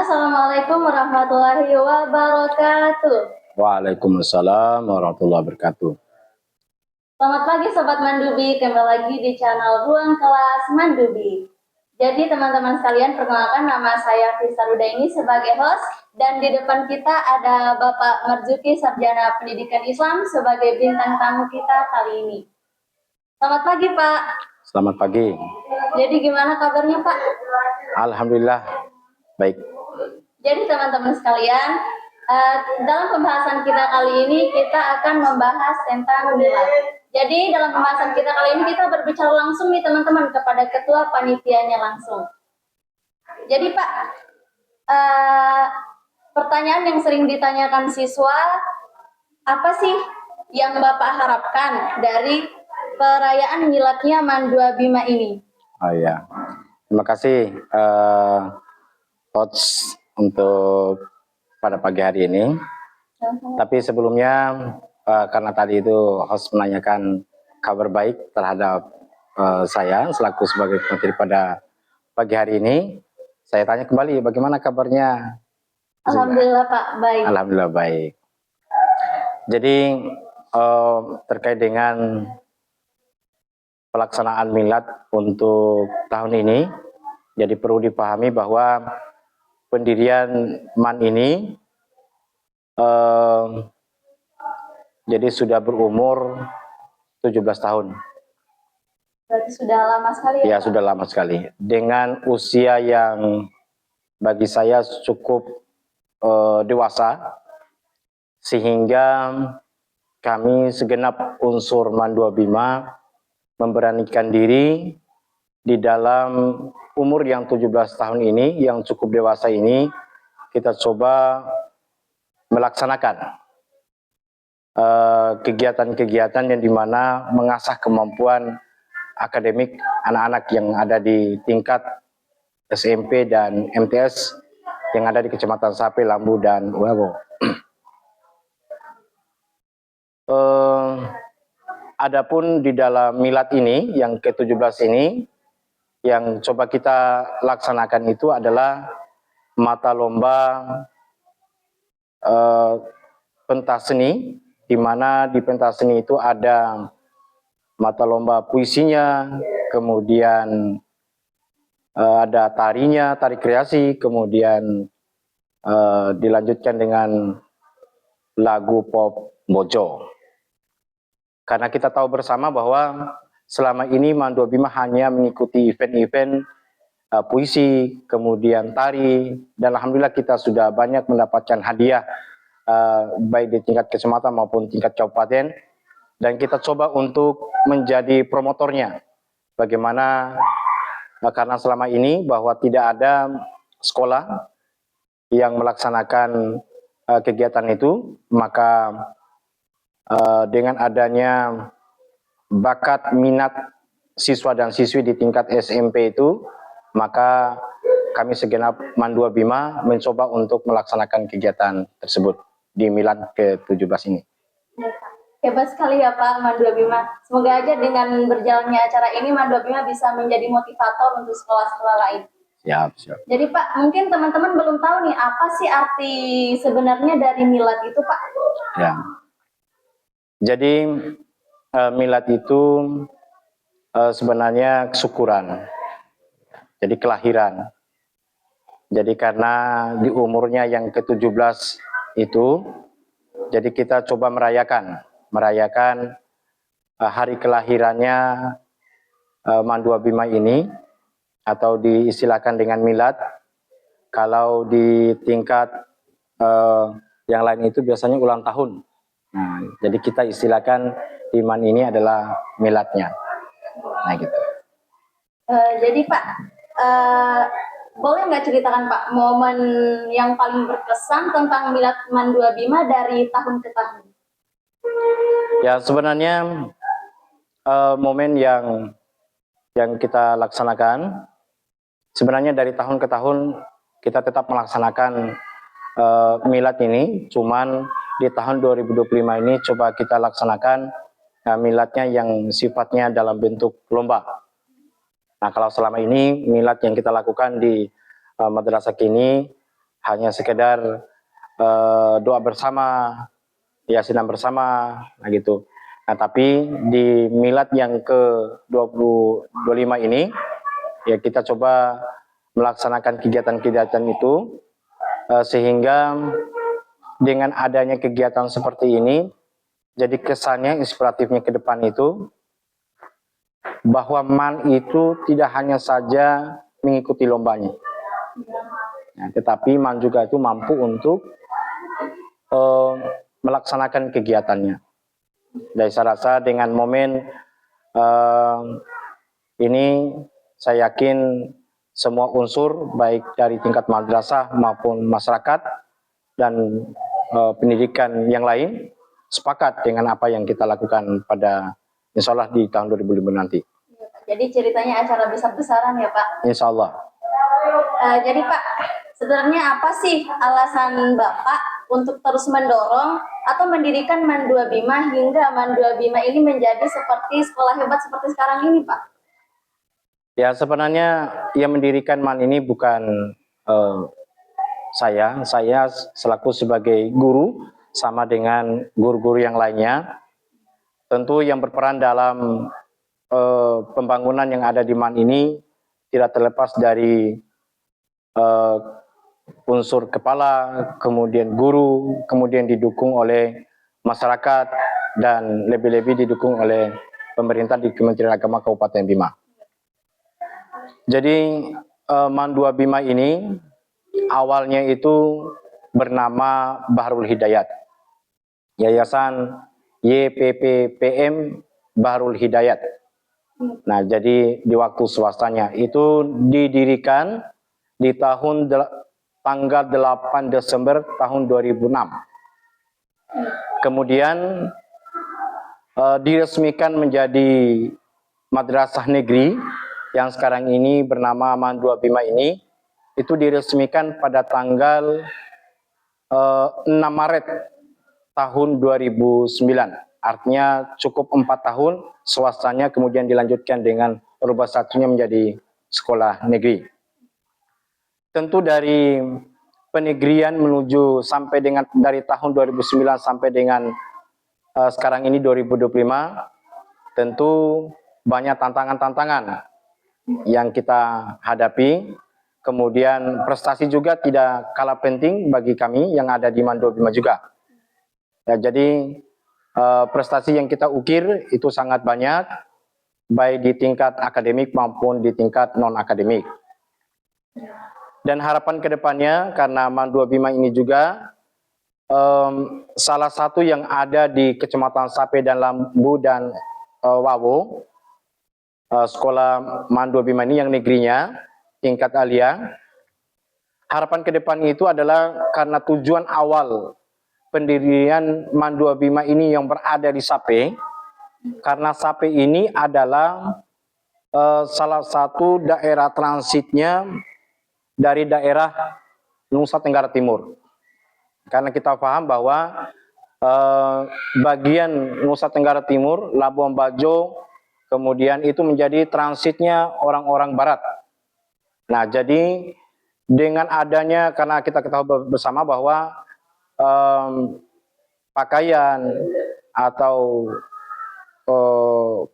Assalamualaikum warahmatullahi wabarakatuh. Waalaikumsalam warahmatullahi wabarakatuh. Selamat pagi Sobat Mandubi, kembali lagi di channel Ruang Kelas Mandubi. Jadi teman-teman sekalian, perkenalkan nama saya Fisa Rudaini sebagai host, dan di depan kita ada Bapak Marzuki, Sarjana Pendidikan Islam sebagai bintang tamu kita kali ini. Selamat pagi Pak. Selamat pagi. Jadi gimana kabarnya Pak? Alhamdulillah, baik. Jadi teman-teman sekalian, dalam pembahasan kita kali ini kita akan membahas tentang milad. Jadi dalam pembahasan kita kali ini kita berbicara langsung nih teman-teman kepada ketua panitianya langsung. Jadi Pak, pertanyaan yang sering ditanyakan siswa, apa sih yang Bapak harapkan dari perayaan miladnya Mandua Bima ini? Oh ya, terima kasih coach untuk pada pagi hari ini. Tapi sebelumnya karena tadi itu host menanyakan kabar baik terhadap saya selaku sebagai pemateri pada pagi hari ini, saya tanya kembali bagaimana kabarnya. Alhamdulillah Pak, baik. Alhamdulillah baik. Jadi terkait dengan pelaksanaan milad untuk tahun ini, jadi perlu dipahami bahwa pendirian MAN ini jadi sudah berumur 17 tahun. Berarti sudah lama sekali ya? Ya, sudah lama sekali. Dengan usia yang bagi saya cukup dewasa, sehingga kami segenap unsur Mandua Bima memberanikan diri di dalam umur yang 17 tahun ini, yang cukup dewasa ini, kita coba melaksanakan kegiatan-kegiatan yang dimana mengasah kemampuan akademik anak-anak yang ada di tingkat SMP dan MTS yang ada di Kecamatan Sape, Lambu, dan Wabo. Adapun di dalam milad ini yang ke-17 ini yang coba kita laksanakan itu adalah mata lomba pentas seni, di mana di pentas seni itu ada mata lomba puisinya, kemudian ada tarinya, tari kreasi, kemudian dilanjutkan dengan lagu pop Bojo. Karena kita tahu bersama bahwa selama ini Mandua Bima hanya mengikuti event-event puisi, kemudian tari, dan alhamdulillah kita sudah banyak mendapatkan hadiah baik di tingkat kecamatan maupun tingkat kabupaten, dan kita coba untuk menjadi promotornya. Bagaimana karena selama ini bahwa tidak ada sekolah yang melaksanakan kegiatan itu, maka dengan adanya bakat minat siswa dan siswi di tingkat SMP itu, maka kami segenap Mandua Bima mencoba untuk melaksanakan kegiatan tersebut di milad ke-17 ini. Hebat sekali ya Pak Mandua Bima. Semoga aja dengan berjalannya acara ini Mandua Bima bisa menjadi motivator untuk sekolah-sekolah lain. Siap. Jadi Pak, mungkin teman-teman belum tahu nih apa sih arti sebenarnya dari milad itu Pak? Ya. Jadi milad itu sebenarnya kesyukuran. Jadi kelahiran. Jadi karena di umurnya yang ke-17 itu, jadi kita coba merayakan hari kelahirannya Mandua Bima ini, atau diistilahkan dengan milad. Kalau di tingkat yang lain itu biasanya ulang tahun. Nah, jadi kita istilahkan di MAN ini adalah miladnya. Nah gitu. Jadi Pak, boleh nggak ceritakan Pak momen yang paling berkesan tentang milad Mandua Bima dari tahun ke tahun? Ya sebenarnya momen yang kita laksanakan sebenarnya dari tahun ke tahun kita tetap melaksanakan milad ini, cuman di tahun 2025 ini coba kita laksanakan miladnya yang sifatnya dalam bentuk lomba. Nah, kalau selama ini milad yang kita lakukan di Madrasah Kini hanya sekedar doa bersama, yasinan bersama, nah gitu. Nah, tapi di milad yang ke-25 ini, ya kita coba melaksanakan kegiatan-kegiatan itu, sehingga dengan adanya kegiatan seperti ini, jadi kesannya, inspiratifnya ke depan itu, bahwa MAN itu tidak hanya saja mengikuti lombanya, ya, tetapi MAN juga itu mampu untuk melaksanakan kegiatannya. Dan saya rasa dengan momen ini, saya yakin semua unsur baik dari tingkat madrasah maupun masyarakat dan pendidikan yang lain sepakat dengan apa yang kita lakukan pada insya Allah di tahun 2005 nanti. Jadi ceritanya acara besar-besaran ya Pak? Insya Allah. Jadi Pak, sebenarnya apa sih alasan Bapak untuk terus mendorong atau mendirikan MAN 2 Bima hingga MAN 2 Bima ini menjadi seperti sekolah hebat seperti sekarang ini Pak? Ya, sebenarnya yang mendirikan MAN ini bukan saya selaku sebagai guru sama dengan guru-guru yang lainnya, tentu yang berperan dalam pembangunan yang ada di MAN ini tidak terlepas dari unsur kepala, kemudian guru, kemudian didukung oleh masyarakat, dan lebih-lebih didukung oleh pemerintah di Kementerian Agama Kabupaten Bima. Jadi MAN 2 Bima ini awalnya itu bernama Bahrul Hidayat, Yayasan YPPPM Bahrul Hidayat. Nah, jadi di waktu swastanya itu didirikan di tanggal 8 Desember tahun 2006. Kemudian diresmikan menjadi madrasah negeri yang sekarang ini bernama MAN 2 Bima ini, itu diresmikan pada tanggal 6 Maret tahun 2009. Artinya cukup 4 tahun swastanya, kemudian dilanjutkan dengan rubah satunya menjadi sekolah negeri. Tentu dari penegrian menuju sampai dengan dari tahun 2009 sampai dengan sekarang ini 2025, tentu banyak tantangan-tantangan yang kita hadapi. Kemudian prestasi juga tidak kalah penting bagi kami yang ada di MAN 2 Bima juga. Ya, jadi prestasi yang kita ukir itu sangat banyak, baik di tingkat akademik maupun di tingkat non-akademik. Dan harapan kedepannya, karena MAN 2 Bima ini juga salah satu yang ada di Kecamatan Sape dan Lambu dan Wawo, sekolah MAN 2 Bima ini yang negerinya, tingkat alia. Harapan ke depan itu adalah karena tujuan awal pendirian MAN 2 Bima ini yang berada di Sape, karena Sape ini adalah salah satu daerah transitnya dari daerah Nusa Tenggara Timur. Karena kita paham bahwa bagian Nusa Tenggara Timur, Labuan Bajo, kemudian itu menjadi transitnya orang-orang barat. Nah, jadi dengan adanya, karena kita ketahui bersama bahwa pakaian atau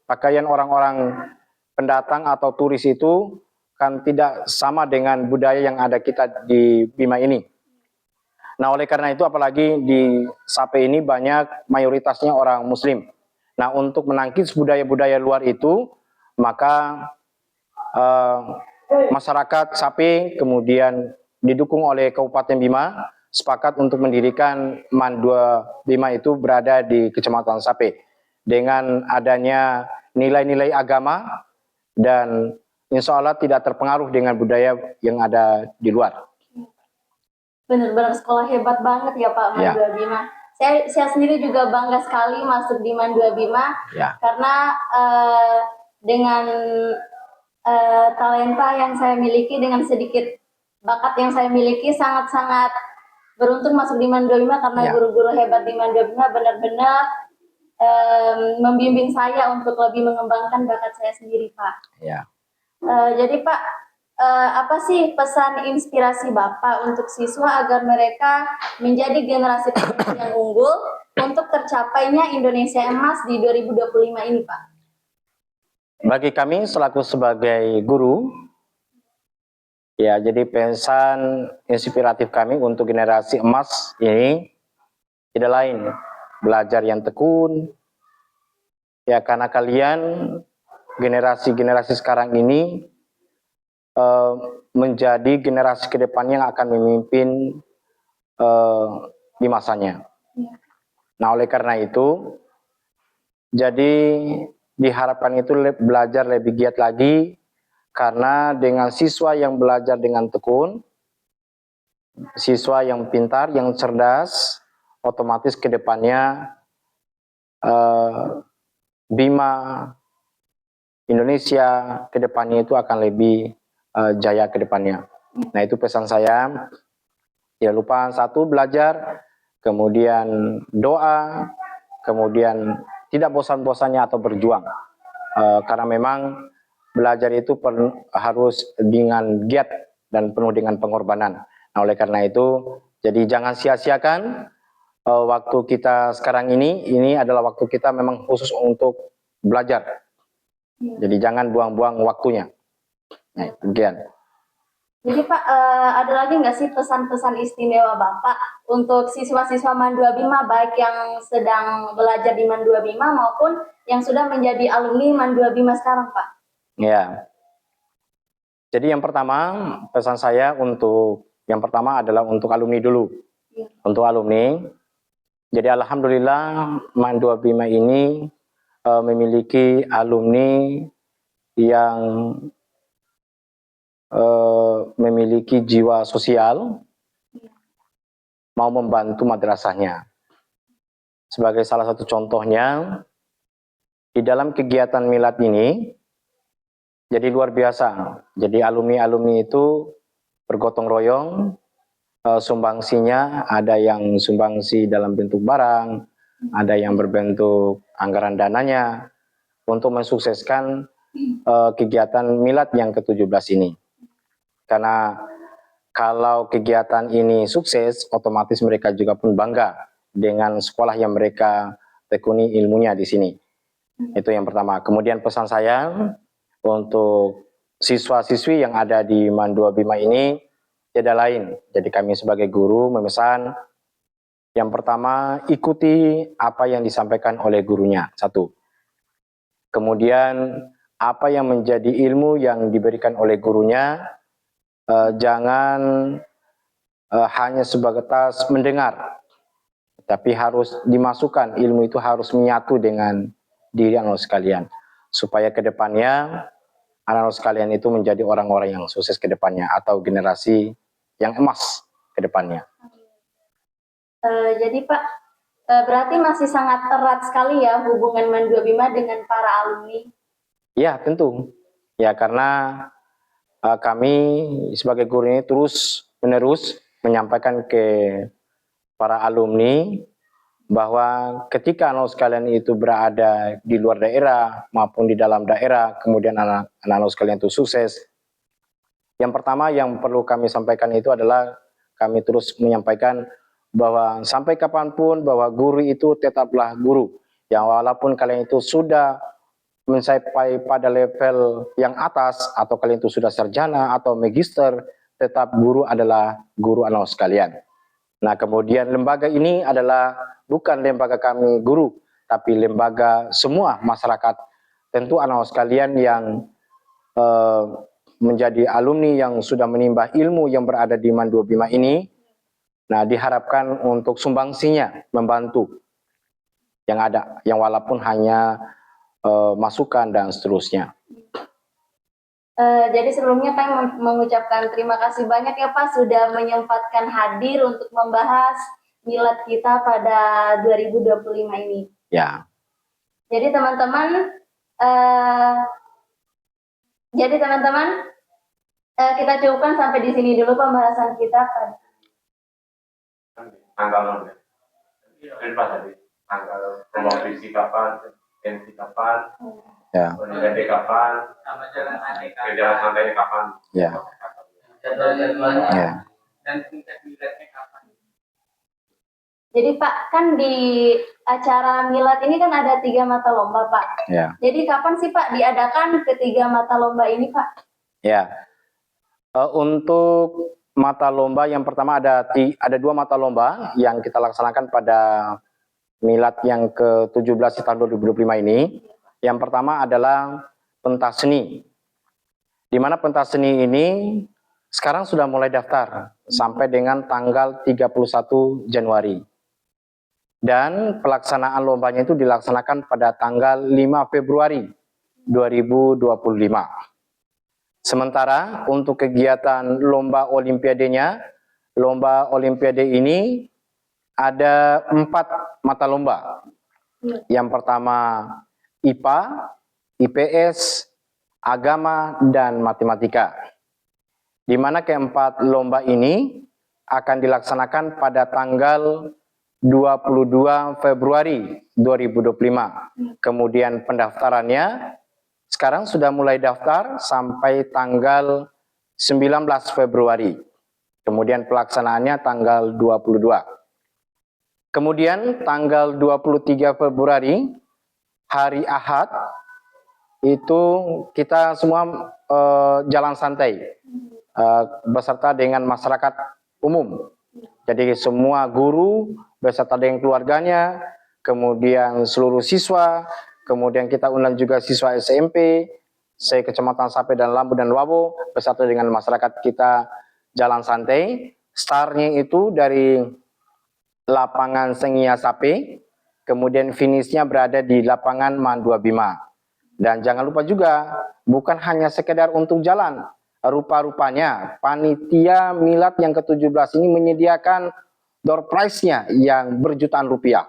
pakaian orang-orang pendatang atau turis itu kan tidak sama dengan budaya yang ada kita di Bima ini. Nah, oleh karena itu apalagi di Sape ini banyak mayoritasnya orang Muslim. Nah, untuk menangkis budaya-budaya luar itu, maka masyarakat Sape kemudian didukung oleh Kabupaten Bima sepakat untuk mendirikan MAN 2 Bima itu berada di Kecamatan Sape dengan adanya nilai-nilai agama dan insya Allah tidak terpengaruh dengan budaya yang ada di luar. Benar-benar sekolah hebat banget ya Pak, MAN 2 Bima. Saya sendiri juga bangga sekali masuk di MAN 2 Bima karena dengan talenta yang saya miliki, dengan sedikit bakat yang saya miliki, sangat-sangat beruntung masuk di MAN 2 Bima karena guru-guru hebat di MAN 2 Bima benar-benar membimbing saya untuk lebih mengembangkan bakat saya sendiri Pak. Jadi Pak, apa sih pesan inspirasi Bapak untuk siswa agar mereka menjadi generasi penerus yang unggul untuk tercapainya Indonesia Emas di 2025 ini, Pak? Bagi kami selaku sebagai guru, ya jadi pesan inspiratif kami untuk generasi emas ini tidak lain belajar yang tekun, ya karena kalian generasi-generasi sekarang ini menjadi generasi ke depan yang akan memimpin di masanya. Nah, oleh karena itu, jadi diharapkan itu belajar lebih giat lagi, karena dengan siswa yang belajar dengan tekun, siswa yang pintar, yang cerdas, otomatis ke depannya Bima Indonesia ke depannya itu akan lebih jaya ke depannya. Nah, itu pesan saya. Tidak lupa satu, belajar, kemudian doa, kemudian tidak bosan-bosannya atau berjuang. Karena memang belajar itu harus dengan giat dan penuh dengan pengorbanan. Nah, oleh karena itu, jadi jangan sia-siakan waktu kita sekarang ini adalah waktu kita memang khusus untuk belajar. Jadi jangan buang-buang waktunya. Nah, demikian. Jadi Pak, ada lagi nggak sih pesan-pesan istimewa Bapak untuk siswa-siswa Mandua Bima, baik yang sedang belajar di Mandua Bima maupun yang sudah menjadi alumni Mandua Bima sekarang, Pak? Ya. Jadi yang pertama, pesan saya yang pertama adalah untuk alumni dulu. Ya. Untuk alumni, jadi alhamdulillah Mandua Bima ini memiliki alumni yang memiliki jiwa sosial, mau membantu madrasahnya. Sebagai salah satu contohnya, di dalam kegiatan milad ini, jadi luar biasa. Jadi alumni-alumni itu bergotong royong, sumbangsinya ada yang sumbangsi dalam bentuk barang, ada yang berbentuk anggaran dananya, untuk mensukseskan kegiatan milad yang ke-17 ini. Karena kalau kegiatan ini sukses, otomatis mereka juga pun bangga dengan sekolah yang mereka tekuni ilmunya di sini. Itu yang pertama. Kemudian pesan saya untuk siswa-siswi yang ada di Mandua Bima ini tidak lain. Jadi kami sebagai guru memesan, yang pertama ikuti apa yang disampaikan oleh gurunya, satu. Kemudian apa yang menjadi ilmu yang diberikan oleh gurunya, jangan hanya sebatas mendengar, tapi harus dimasukkan, ilmu itu harus menyatu dengan diri anak sekalian, supaya kedepannya anak sekalian itu menjadi orang-orang yang sukses kedepannya, atau generasi yang emas kedepannya. Jadi Pak, berarti masih sangat erat sekali ya hubungan Mandua Bima dengan para alumni? Ya, tentu. Ya, karena kami sebagai guru ini terus menerus menyampaikan ke para alumni bahwa ketika anak sekalian itu berada di luar daerah maupun di dalam daerah, kemudian anak-anak sekalian itu sukses, yang pertama yang perlu kami sampaikan itu adalah kami terus menyampaikan bahwa sampai kapanpun bahwa guru itu tetaplah guru. Yang walaupun kalian itu sudah mencapai pada level yang atas, atau kalian itu sudah sarjana atau magister, tetap guru adalah guru anak sekalian. Nah, kemudian lembaga ini adalah bukan lembaga kami guru, tapi lembaga semua masyarakat. Tentu anak sekalian yang menjadi alumni yang sudah menimba ilmu yang berada di Mandua Bima ini, nah diharapkan untuk sumbangsinya membantu yang ada, yang walaupun hanya masukan dan seterusnya. Jadi sebelumnya kami mengucapkan terima kasih banyak ya Pak sudah menyempatkan hadir untuk membahas milad kita pada 2025 ini. Ya. Jadi teman-teman, kita cukupkan sampai di sini dulu pembahasan kita. Tanggal tadi tanggal promosi kapan, pensi kapan. Ya. Jadi kapan? Jalan santainya kapan? Ya. Jadwal-jadwalnya Ya. dan tingkat miladnya kapan? Jadi Pak, kan di acara milad ini kan ada 3 mata lomba Pak. Ya. Jadi kapan sih Pak diadakan ketiga mata lomba ini Pak? Ya. Untuk mata lomba yang pertama ada 2 mata lomba yang kita laksanakan pada milad yang ke-17 di tahun 2025 ini. Yang pertama adalah pentas seni. Di mana pentas seni ini sekarang sudah mulai daftar sampai dengan tanggal 31 Januari. Dan pelaksanaan lombanya itu dilaksanakan pada tanggal 5 Februari 2025. Sementara untuk kegiatan lomba olimpiadenya, lomba olimpiade ini ada 4 mata lomba. Yang pertama IPA, IPS, agama, dan matematika. Di mana keempat lomba ini akan dilaksanakan pada tanggal 22 Februari 2025. Kemudian pendaftarannya sekarang sudah mulai daftar sampai tanggal 19 Februari. Kemudian pelaksanaannya tanggal 22. Kemudian tanggal 23 Februari, hari Ahad, itu kita semua jalan santai beserta dengan masyarakat umum. Jadi semua guru beserta dengan keluarganya, kemudian seluruh siswa, kemudian kita undang juga siswa SMP, se-Kecamatan Sape dan Lambu dan Wabo, beserta dengan masyarakat kita jalan santai. Startnya itu dari lapangan Sengia Sape, kemudian finishnya berada di lapangan Mandua Bima. Dan jangan lupa juga, bukan hanya sekedar untuk jalan, rupa-rupanya panitia milad yang ke-17 ini menyediakan door prize-nya yang berjutaan rupiah.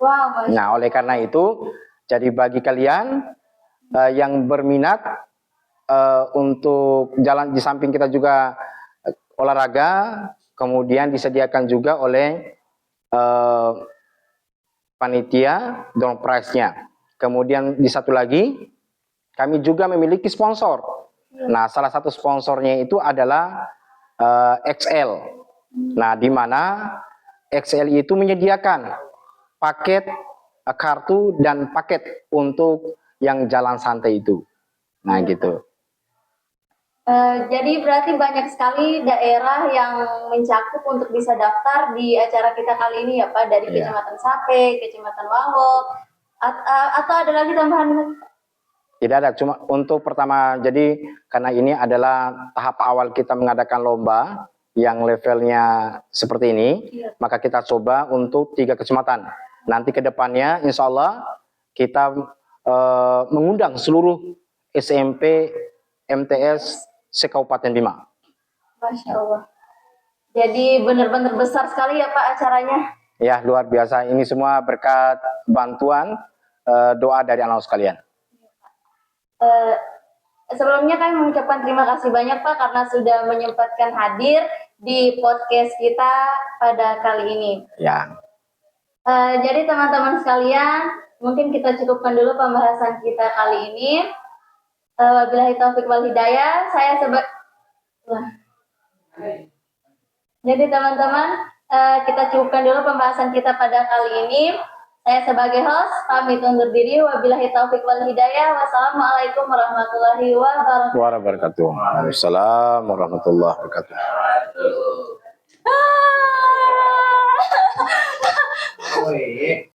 Wow, Nah, oleh karena itu, jadi bagi kalian yang berminat untuk jalan, di samping kita juga olahraga, kemudian disediakan juga oleh panitia door prize-nya. Kemudian di satu lagi, kami juga memiliki sponsor. Nah, salah satu sponsornya itu adalah XL. Nah, di mana XL itu menyediakan paket kartu dan paket untuk yang jalan santai itu. Nah, gitu. Jadi berarti banyak sekali daerah yang mencakup untuk bisa daftar di acara kita kali ini ya Pak, dari Kecamatan Sape, Kecamatan Wawo, atau ada lagi tambahan lagi? Tidak ada, cuma untuk pertama, jadi karena ini adalah tahap awal kita mengadakan lomba yang levelnya seperti ini, maka kita coba untuk 3 kecamatan. Nanti ke depannya insya Allah kita mengundang seluruh SMP, MTS, se-Kabupaten Bima. Masya Allah. Jadi benar-benar besar sekali ya Pak acaranya. Ya, luar biasa. Ini semua berkat bantuan doa dari anak sekalian. Sebelumnya kami mengucapkan terima kasih banyak Pak karena sudah menyempatkan hadir di podcast kita pada kali ini. Ya. Jadi teman-teman sekalian, mungkin kita cukupkan dulu pembahasan kita kali ini. Wabillahi taufiq wal hidayah. Jadi teman-teman, kita cukupkan dulu pembahasan kita pada kali ini. Saya sebagai host pamit undur diri. Wabillahi taufiq wal hidayah. Wassalamualaikum warahmatullahi wabarakatuh. Waalaikumsalam warahmatullahi wabarakatuh. Wih.